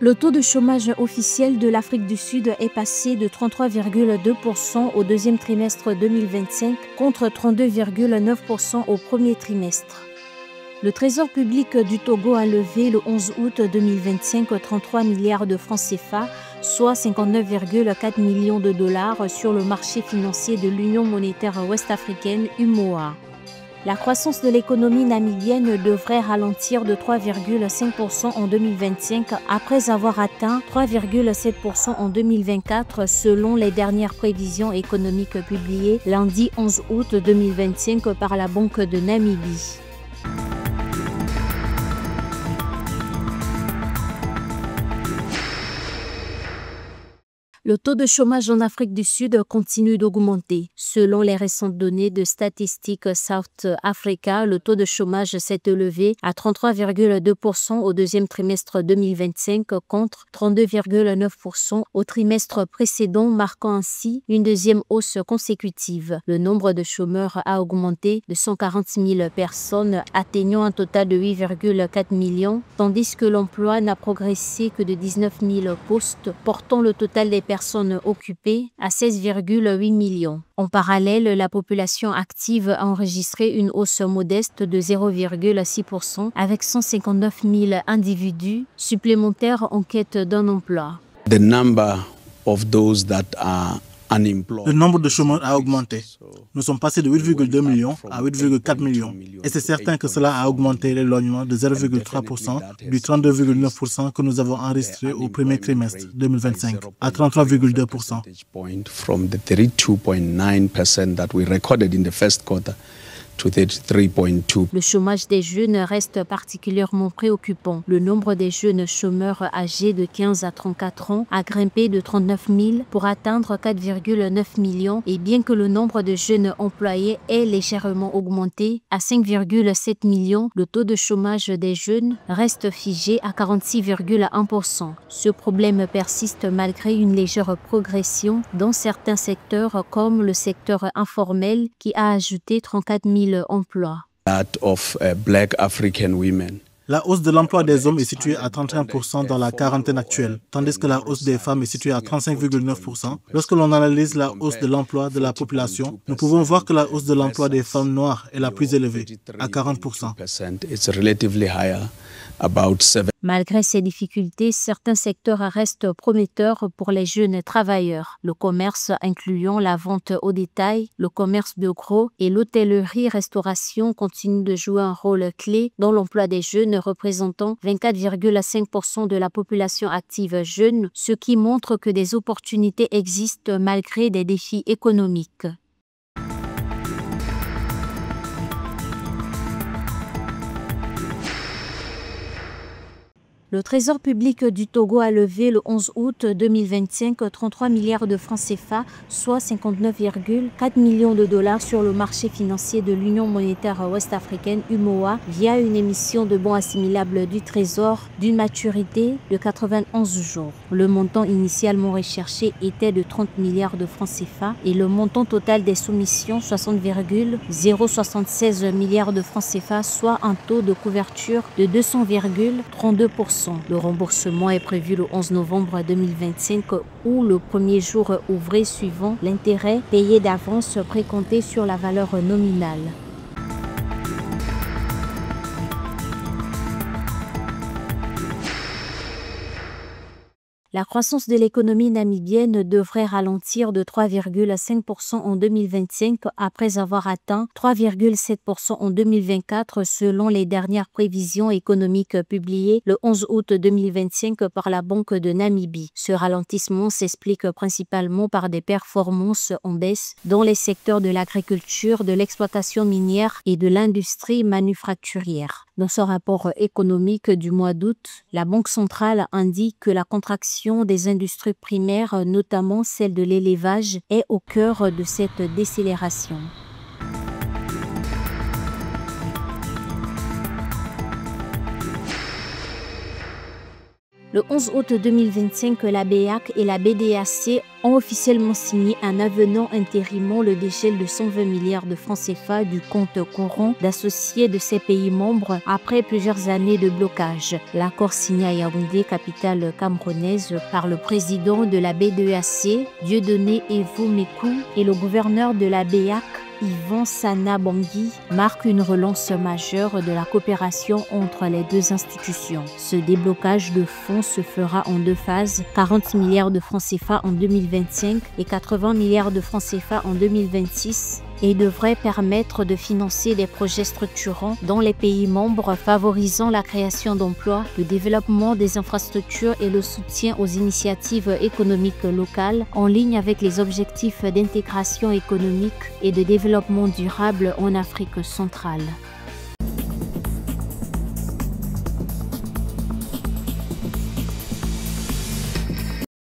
Le taux de chômage officiel de l'Afrique du Sud est passé de 33,2% au deuxième trimestre 2025 contre 32,9% au premier trimestre. Le Trésor public du Togo a levé le 11 août 2025 33 milliards de francs CFA, soit 59,4 millions de dollars sur le marché financier de l'Union monétaire ouest-africaine UMOA. La croissance de l'économie namibienne devrait ralentir de 3,5% en 2025 après avoir atteint 3,7% en 2024 selon les dernières prévisions économiques publiées lundi 11 août 2025 par la Banque de Namibie. Le taux de chômage en Afrique du Sud continue d'augmenter. Selon les récentes données de Statistics South Africa, le taux de chômage s'est élevé à 33,2% au deuxième trimestre 2025 contre 32,9% au trimestre précédent, marquant ainsi une deuxième hausse consécutive. Le nombre de chômeurs a augmenté de 140 000 personnes, atteignant un total de 8,4 millions, tandis que l'emploi n'a progressé que de 19 000 postes, portant le total des personnes occupées à 16,8 millions. En parallèle, la population active a enregistré une hausse modeste de 0,6% avec 159 000 individus supplémentaires en quête d'un emploi. Le nombre de chômeurs a augmenté. Nous sommes passés de 8,2 millions à 8,4 millions. Et c'est certain que cela a augmenté l'éloignement de 0,3% du 32,9% que nous avons enregistré au premier trimestre 2025 à 33,2%. Le chômage des jeunes reste particulièrement préoccupant. Le nombre des jeunes chômeurs âgés de 15 à 34 ans a grimpé de 39 000 pour atteindre 4,9 millions et bien que le nombre de jeunes employés ait légèrement augmenté à 5,7 millions, le taux de chômage des jeunes reste figé à 46,1%. Ce problème persiste malgré une légère progression dans certains secteurs comme le secteur informel qui a ajouté 34 000 emplois. La hausse de l'emploi des hommes est située à 31% dans la quarantaine actuelle, tandis que la hausse des femmes est située à 35,9%. Lorsque l'on analyse la hausse de l'emploi de la population, nous pouvons voir que la hausse de l'emploi des femmes noires est la plus élevée, à 40%. Malgré ces difficultés, certains secteurs restent prometteurs pour les jeunes travailleurs. Le commerce incluant la vente au détail, le commerce de gros et l'hôtellerie-restauration continuent de jouer un rôle clé dans l'emploi des jeunes représentant 24,5% de la population active jeune, ce qui montre que des opportunités existent malgré des défis économiques. Le Trésor public du Togo a levé le 11 août 2025 33 milliards de francs CFA, soit 59,4 millions de dollars sur le marché financier de l'Union monétaire ouest-africaine UMOA via une émission de bons assimilables du Trésor d'une maturité de 91 jours. Le montant initialement recherché était de 30 milliards de francs CFA et le montant total des soumissions 60,076 milliards de francs CFA, soit un taux de couverture de 200,32%. Le remboursement est prévu le 11 novembre 2025 ou le premier jour ouvré suivant l'intérêt payé d'avance précompté sur la valeur nominale. La croissance de l'économie namibienne devrait ralentir de 3,5% en 2025 après avoir atteint 3,7% en 2024 selon les dernières prévisions économiques publiées le 11 août 2025 par la Banque de Namibie. Ce ralentissement s'explique principalement par des performances en baisse dans les secteurs de l'agriculture, de l'exploitation minière et de l'industrie manufacturière. Dans son rapport économique du mois d'août, la Banque centrale indique que la contraction des industries primaires, notamment celle de l'élevage, est au cœur de cette décélération. Le 11 août 2025, la BEAC et la BDAC ont officiellement signé un avenant interimant le dégel de 120 milliards de francs CFA du compte courant d'associés de ces pays membres après plusieurs années de blocage. L'accord signé à Yaoundé, capitale camerounaise, par le président de la BDAC, Dieudonné Evo Mekou, et le gouverneur de la BEAC, Yvan Sana Bangui, marque une relance majeure de la coopération entre les deux institutions. Ce déblocage de fonds se fera en deux phases, 40 milliards de francs CFA en 2025 et 80 milliards de francs CFA en 2026, et devrait permettre de financer des projets structurants dans les pays membres favorisant la création d'emplois, le développement des infrastructures et le soutien aux initiatives économiques locales en ligne avec les objectifs d'intégration économique et de développement durable en Afrique centrale.